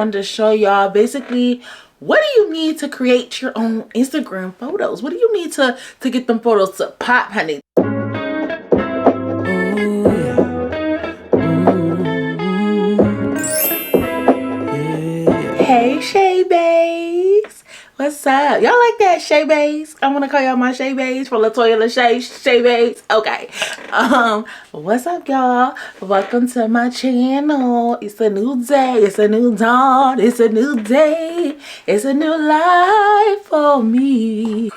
wanted to show y'all basically what do you need to create your own Instagram photos. What do you need to get them photos to pop, honey? Hey Shay Bays, what's up? Y'all like that, Shay Bays? I'm gonna call y'all my Shay Bays for Latoya Lachey Shay Bays. Okay. What's up, y'all? Welcome to my channel. It's a new day, it's a new dawn, it's a new day, it's a new life for me.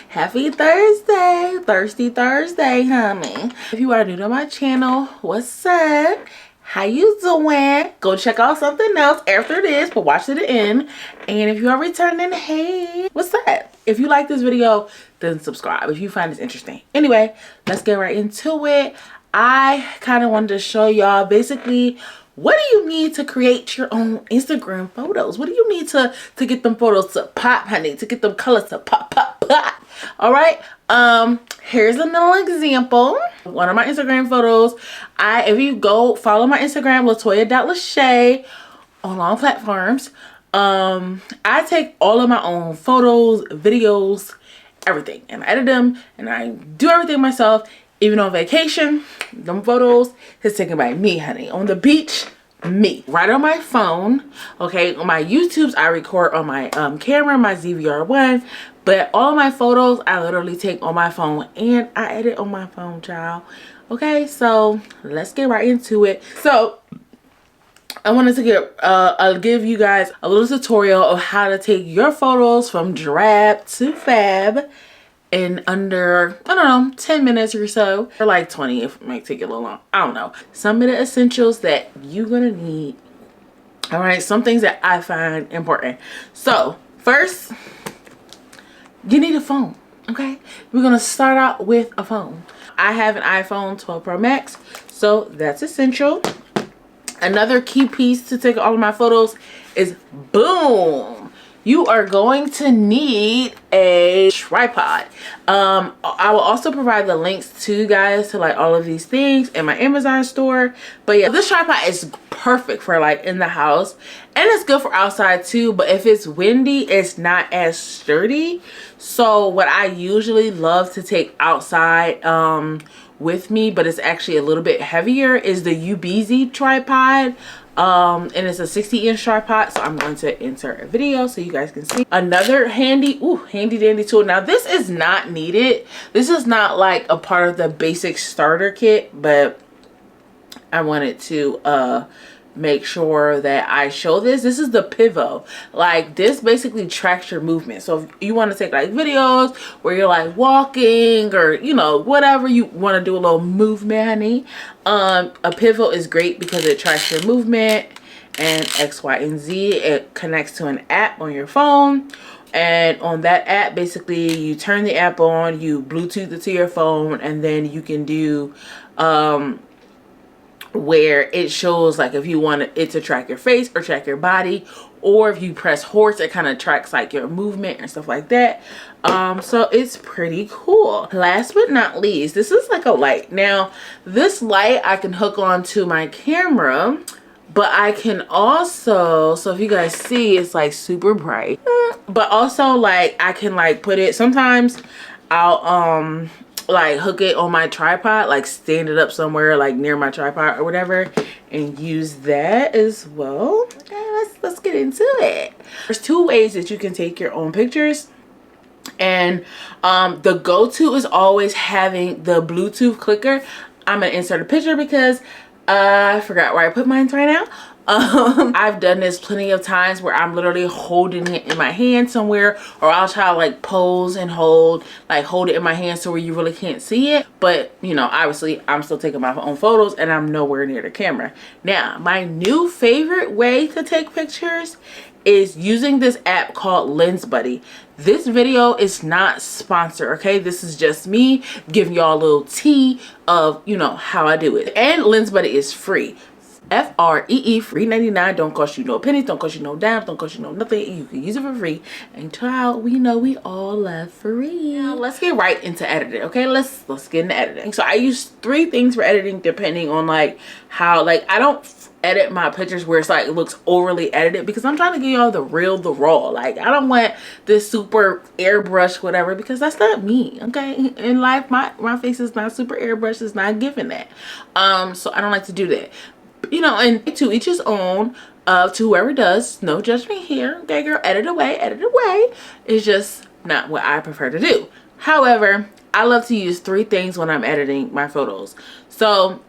Happy Thursday, Thirsty Thursday, honey. If you are new to my channel, what's up? How you doing? Go check out something else after this, but watch to the end. And if you are returning, hey, what's up? If you like this video, then subscribe if you find this interesting. Anyway, let's get right into it. I kind of wanted to show y'all basically what do you need to create your own Instagram photos. What do you need to get them photos to pop, honey, to get them colors to pop, pop, pop. All right. Here's a little example. One of my Instagram photos. If you go follow my Instagram, latoya.lachey, on all platforms. I take all of my own photos, videos, everything, and I edit them, and I do everything myself. Even on vacation, them photos is taken by me, honey. On the beach, me. Right on my phone. Okay, on my YouTubes, I record on my camera, my ZVR1. But all my photos, I literally take on my phone and I edit on my phone, child. Okay, so let's get right into it. So I wanted to I'll give you guys a little tutorial of how to take your photos from drab to fab in under, I don't know, 10 minutes or so, or like 20 if it might take you a little long. I don't know. Some of the essentials that you're gonna need. All right, some things that I find important. So first, you need a phone. Okay, we're gonna start out with a phone. I have an iPhone 12 Pro Max, so that's essential. Another key piece to take all of my photos is, boom, you are going to need a tripod. I will also provide the links to you guys to like all of these things in my Amazon store. But yeah, this tripod is perfect for like in the house, and it's good for outside too. But if it's windy, it's not as sturdy. So what I usually love to take outside with me, but it's actually a little bit heavier, is the UBZ tripod. And it's a 60-inch tripod, so I'm going to insert a video so you guys can see. Another handy dandy tool. Now this is not needed. This is not like a part of the basic starter kit, but I wanted to make sure that I show this. This is the Pivot. Like, this basically tracks your movement. So if you want to take like videos where you're like walking, or you know, whatever you want to do, a little movement, honey, a Pivot is great because it tracks your movement and X, Y, and Z. It connects to an app on your phone, and on that app, basically you turn the app on, you Bluetooth it to your phone, and then you can do where it shows like if you want it to track your face or track your body, or if you press horse, it kind of tracks like your movement and stuff like that. So it's pretty cool. Last but not least, this is like a light. Now this light I can hook on to my camera, but I can also, so if you guys see, it's like super bright, but also like I can like put it, sometimes I'll like hook it on my tripod, like stand it up somewhere like near my tripod or whatever, and use that as well. Okay, let's get into it. There's two ways that you can take your own pictures, and the go-to is always having the Bluetooth clicker. I'm gonna insert a picture because I forgot where I put mine right now. I've done this plenty of times where I'm literally holding it in my hand somewhere, or I'll try to like pose and hold it in my hand so where you really can't see it. But you know, obviously I'm still taking my own photos and I'm nowhere near the camera. Now, my new favorite way to take pictures is using this app called Lens Buddy. This video is not sponsored, okay? This is just me giving y'all a little tea of, you know, how I do it. And Lens Buddy is free. F-R-E-E, free 99. Don't cost you no pennies, don't cost you no dimes, don't cost you no nothing. You can use it for free. And child, we know we all love free. Now let's get right into editing, okay? Let's get into editing. So I use 3 things for editing depending on like how, like I don't edit my pictures where it's like it looks overly edited, because I'm trying to give y'all the real, the raw. Like, I don't want this super airbrush whatever, because that's not me. Okay, in life my face is not super airbrush. It's not giving that. So I don't like to do that, you know. And to each his own. To whoever does, no judgment here. Okay, girl, edit away, edit away. It's just not what I prefer to do. However, I love to use 3 things when I'm editing my photos. So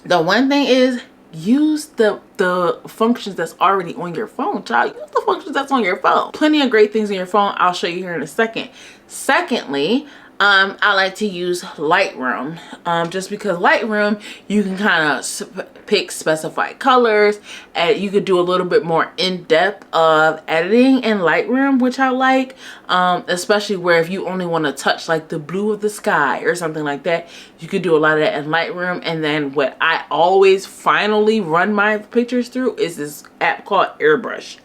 the one thing is, use the functions that's already on your phone, child. Use the functions that's on your phone. Plenty of great things on your phone. I'll show you here in a second. Secondly, I like to use Lightroom, just because Lightroom, you can kind of pick specified colors, and you could do a little bit more in-depth of editing in Lightroom, which I like, especially where if you only want to touch like the blue of the sky or something like that, you could do a lot of that in Lightroom. And then what I always finally run my pictures through is this app called Airbrush.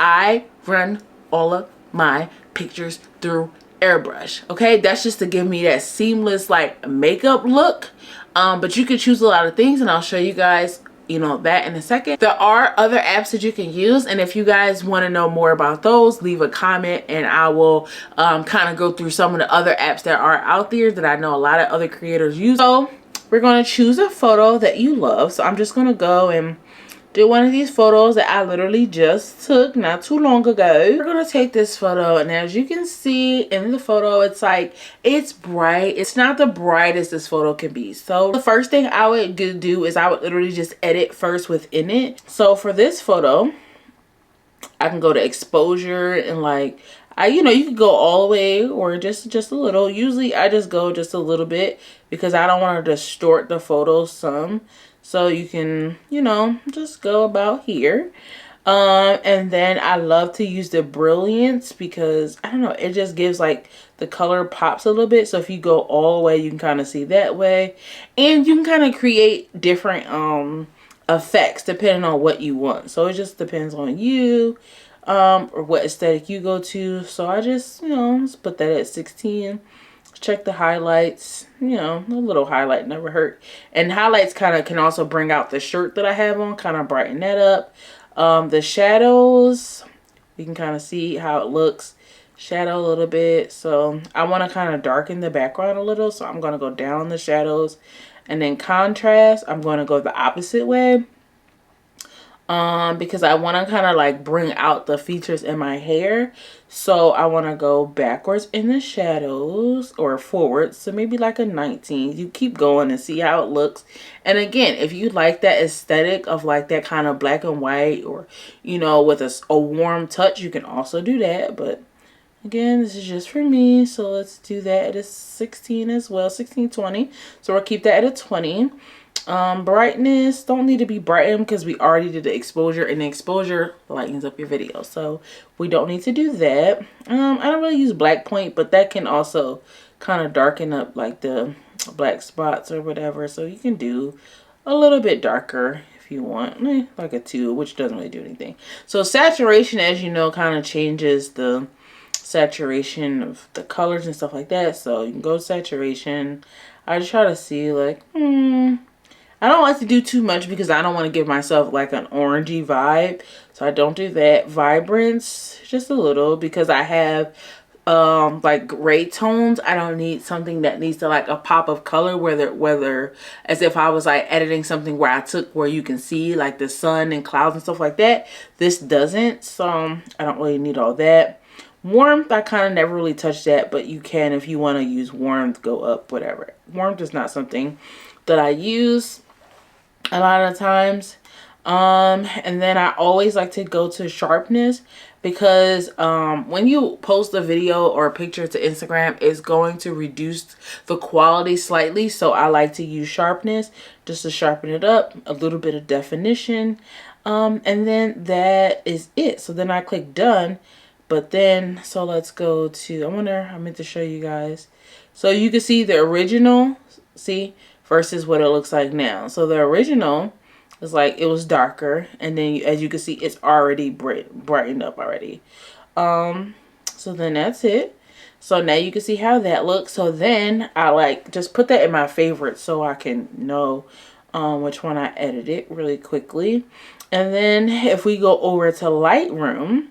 I run all of my pictures through Airbrush. Okay, that's just to give me that seamless like makeup look, but you can choose a lot of things, and I'll show you guys, you know, that in a second. There are other apps that you can use, and if you guys want to know more about those, leave a comment and I will kind of go through some of the other apps that are out there that I know a lot of other creators use. So we're going to choose a photo that you love. So I'm just going to go and do one of these photos that I literally just took not too long ago. We're gonna take this photo, and as you can see in the photo, it's like, it's bright. It's not the brightest this photo can be. So the first thing I would do is I would literally just edit first within it. So for this photo, I can go to exposure, and like, you know, you could go all the way or just a little. Usually I just go just a little bit because I don't want to distort the photo some. So you can, you know, just go about here. And then I love to use the brilliance because, I don't know, it just gives like the color pops a little bit. So if you go all the way, you can kind of see that way. And you can kind of create different effects depending on what you want. So it just depends on you or what aesthetic you go to. So I just, you know, just put that at 16. Check the highlights, you know, a little highlight never hurt. And highlights kind of can also bring out the shirt that I have on, kind of brighten that up. The shadows, you can kind of see how it looks, shadow a little bit. So I want to kind of darken the background a little, so I'm going to go down the shadows. And then contrast, I'm going to go the opposite way. Because I want to kind of like bring out the features in my hair. So I want to go backwards in the shadows or forwards. So maybe like a 19. You keep going and see how it looks. And again, if you like that aesthetic of like that kind of black and white, or, you know, with a warm touch, you can also do that. But again, this is just for me. So let's do that at a 16 as well, 1620. So we'll keep that at a 20. Brightness don't need to be brightened because we already did the exposure, and the exposure lightens up your video, so we don't need to do that. I don't really use black point, but that can also kind of darken up like the black spots or whatever, so you can do a little bit darker if you want, like a 2, which doesn't really do anything. So saturation, as you know, kind of changes the saturation of the colors and stuff like that, so you can go to saturation. I just try to see like I don't like to do too much because I don't want to give myself like an orangey vibe. So I don't do that. Vibrance, just a little, because I have like gray tones. I don't need something that needs to like a pop of color, whether as if I was like editing something where I took where you can see like the sun and clouds and stuff like that. This doesn't, so I don't really need all that. Warmth, I kind of never really touch that, but you can if you want to use warmth, go up, whatever. Warmth is not something that I use a lot of times. And then I always like to go to sharpness, because when you post a video or a picture to Instagram, it's going to reduce the quality slightly. So I like to use sharpness just to sharpen it up, a little bit of definition. And then that is it. So then I click done. But then, so let's go to, I meant to show you guys. So you can see the original, see, versus what it looks like now. So the original is like, it was darker, and then as you can see, it's already brightened up already. So then that's it. So now you can see how that looks. So then I like just put that in my favorites so I can know which one I edited really quickly. And then if we go over to Lightroom,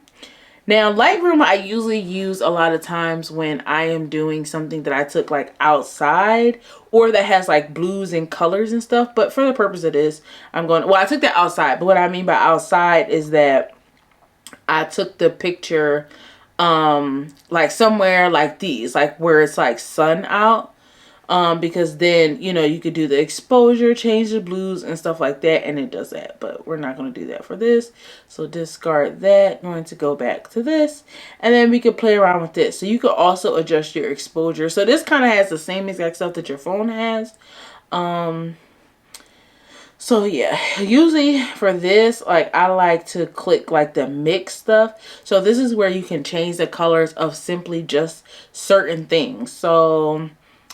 now Lightroom I usually use a lot of times when I am doing something that I took like outside or that has like blues and colors and stuff. But for the purpose of this, well, I took that outside, but what I mean by outside is that I took the picture like somewhere like these, like where it's like sun out. Because then, you know, you could do the exposure, change the blues and stuff like that, and it does that. But we're not going to do that for this. So discard that. I'm going to go back to this. And then we could play around with this. So you could also adjust your exposure. So this kind of has the same exact stuff that your phone has. So yeah, usually for this, like I like to click like the mix stuff. So this is where you can change the colors of simply just certain things. So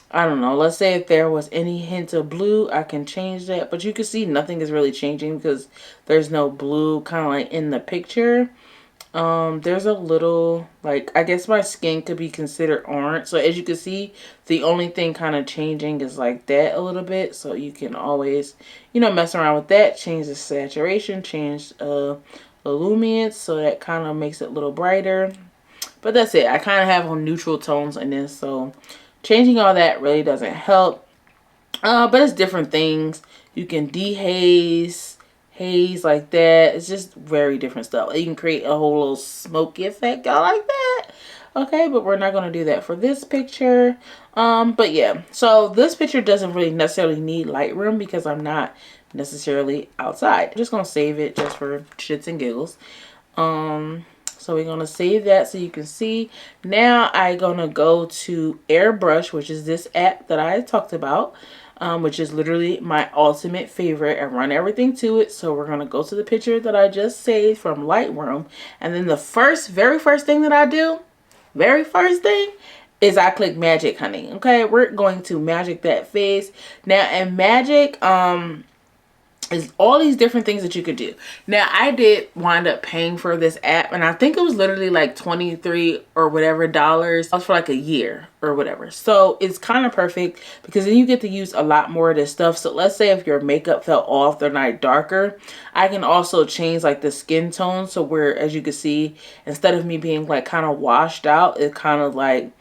I don't know, let's say if there was any hint of blue, I can change that. But you can see nothing is really changing because there's no blue kind of like in the picture. There's a little, like, I guess my skin could be considered orange. So as you can see, the only thing kind of changing is like that a little bit. So you can always, you know, mess around with that. Change the saturation, change the luminance. So that kind of makes it a little brighter. But that's it. I kind of have on neutral tones in this. So changing all that really doesn't help. But it's different things. You can dehaze, haze like that. It's just very different stuff. You can create a whole little smoky effect out like that. Okay, but we're not going to do that for this picture. But yeah, so this picture doesn't really necessarily need Lightroom because I'm not necessarily outside. I'm just going to save it just for shits and giggles. So we're going to save that so you can see. Now I'm going to go to Airbrush, which is this app that I talked about, which is literally my ultimate favorite. I run everything to it. So we're going to go to the picture that I just saved from Lightroom. And then the very first thing that I do, is I click magic, honey. Okay, we're going to magic that face. Now in magic, is all these different things that you could do. Now I did wind up paying for this app, and I think it was literally like $23 or whatever dollars for like a year or whatever. So it's kind of perfect because then you get to use a lot more of this stuff. So let's say if your makeup fell off the night darker, I can also change like the skin tone. So where, as you can see, instead of me being like kind of washed out, it kind of like,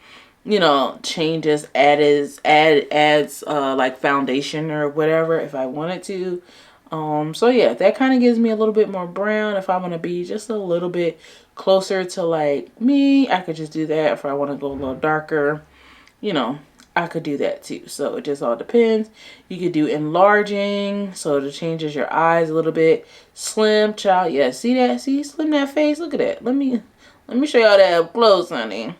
you know, changes, adds like foundation or whatever if I wanted to. So yeah, that kind of gives me a little bit more brown. If I want to be just a little bit closer to like me, I could just do that. If I want to go a little darker, you know, I could do that too. So it just all depends. You could do enlarging, so it changes your eyes a little bit. Slim, child, yeah, see that? See, slim that face. Look at that. Let me show y'all that up close, honey.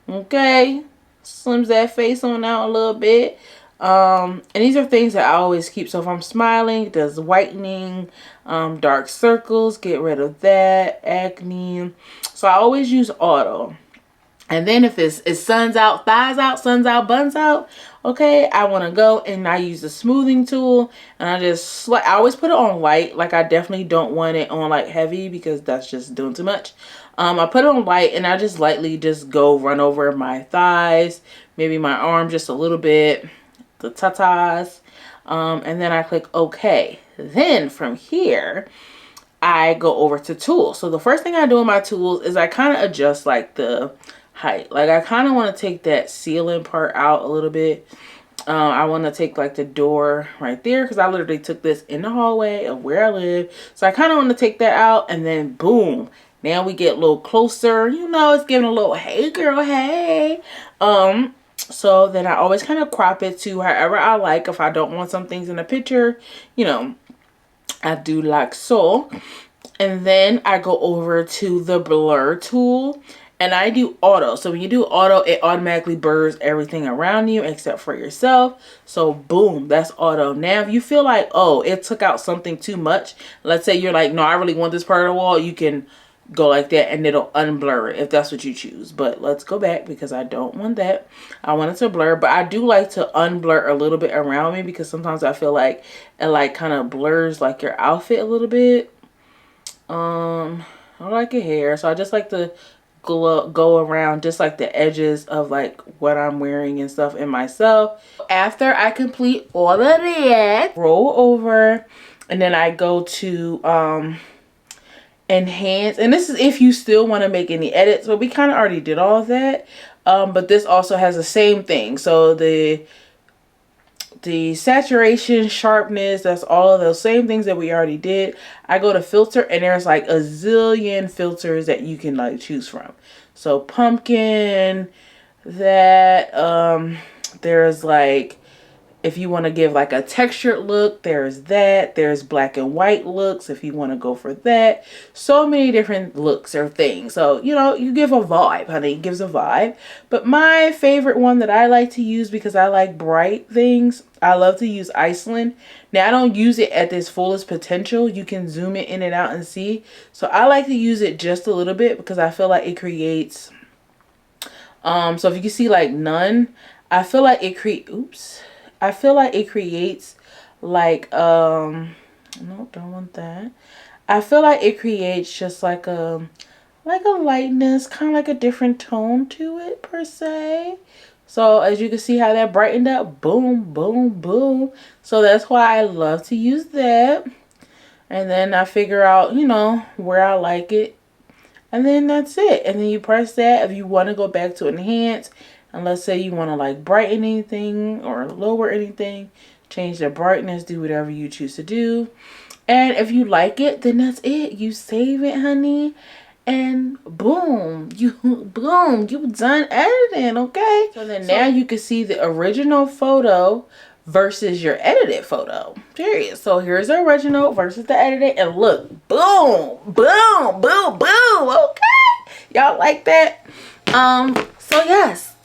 Okay, slims that face on out a little bit. And these are things that I always keep. So if I'm smiling, it does whitening, dark circles, get rid of that, acne. So I always use auto. And then if it's sun's out, thighs out, sun's out, buns out, okay, I want to go and I use the smoothing tool, and I always put it on light. Like I definitely don't want it on like heavy because that's just doing too much. I put it on light and I just lightly just go run over my thighs, maybe my arm just a little bit, the tatas, and then I click OK. Then from here I go over to tools. So the first thing I do in my tools is I kind of adjust like the height. Like I kind of want to take that ceiling part out a little bit. I want to take like the door right there because I literally took this in the hallway of where I live. So I kind of want to take that out, and then boom, now we get a little closer. You know, it's giving a little hey girl, hey. So then I always kind of crop it to however I like. If I don't want some things in the picture, you know, I do like so. And then I go over to the blur tool and I do auto. So when you do auto, it automatically blurs everything around you except for yourself. So boom, that's auto. Now if you feel like, oh, it took out something too much, let's say you're like, no, I really want this part of the wall, you can go like that and it'll unblur it if that's what you choose. But let's go back because I don't want that. I want it to blur, but I do like to unblur a little bit around me because sometimes I feel like it like kind of blurs like your outfit a little bit. I like your hair, so I just like to go around just like the edges of like what I'm wearing and stuff in myself. After I complete all of that, roll over, and then I go to enhance, and this is if you still want to make any edits, but we kind of already did all of that. But this also has the same thing. So the saturation, sharpness, that's all of those same things that we already did. I go to filter, and there's like a zillion filters that you can like choose from. So pumpkin, that there's like, if you want to give like a textured look, there's that. There's black and white looks if you want to go for that. So many different looks or things. So, you know, you give a vibe, honey. It gives a vibe. But my favorite one that I like to use, because I like bright things, I love to use Iceland. Now, I don't use it at its fullest potential. You can zoom it in and out and see. So I like to use it just a little bit because I feel like it creates, so if you can see like none, I feel like it creates, I feel like it creates like, no, don't want that. I feel like it creates just like a lightness, kind of like a different tone to it per se. So as you can see how that brightened up, boom, boom, boom. So that's why I love to use that. And then I figure out, you know, where I like it. And then that's it. And then you press that if you want to go back to enhance. And let's say you want to like brighten anything or lower anything, change the brightness, do whatever you choose to do. And if you like it, then that's it. You save it, honey. And boom, you done editing, okay? So then now you can see the original photo versus your edited photo. Period. So here's the original versus the edited, and look, boom, boom, boom, boom. Okay, y'all like that? So yes,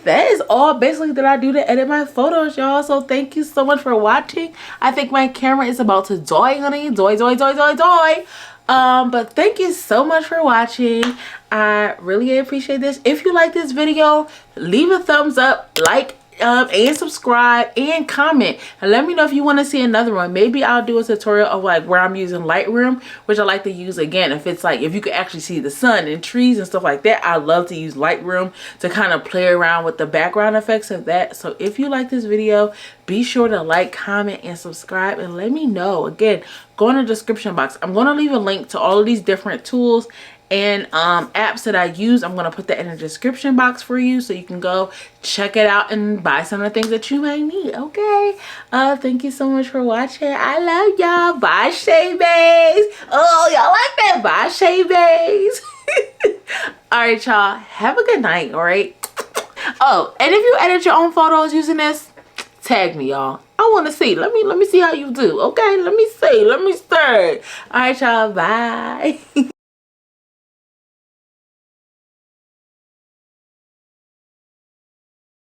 that is all basically that I do to edit my photos, y'all. So thank you so much for watching. I think my camera is about to die, honey. Die. But thank you so much for watching. I really appreciate this. If you like this video, leave a thumbs up, like, and subscribe and comment, and let me know if you want to see another one. Maybe I'll do a tutorial of like where I'm using Lightroom, which I like to use again if it's like, if you could actually see the sun and trees and stuff like that. I love to use Lightroom to kind of play around with the background effects of that. So if you like this video, be sure to like, comment, and subscribe, and let me know. Again, go in the description box. I'm going to leave a link to all of these different tools and apps that I use. I'm going to put that in the description box for you so you can go check it out and buy some of the things that you might need. Okay, thank you so much for watching. I love y'all. Bye, Shay Bays. Oh, y'all like that? Bye, Shay Bays. All right, y'all, have a good night. All right. Oh, and if you edit your own photos using this, tag me, y'all. I want to see. Let me see how you do. Okay, let me see. All right, y'all. Bye.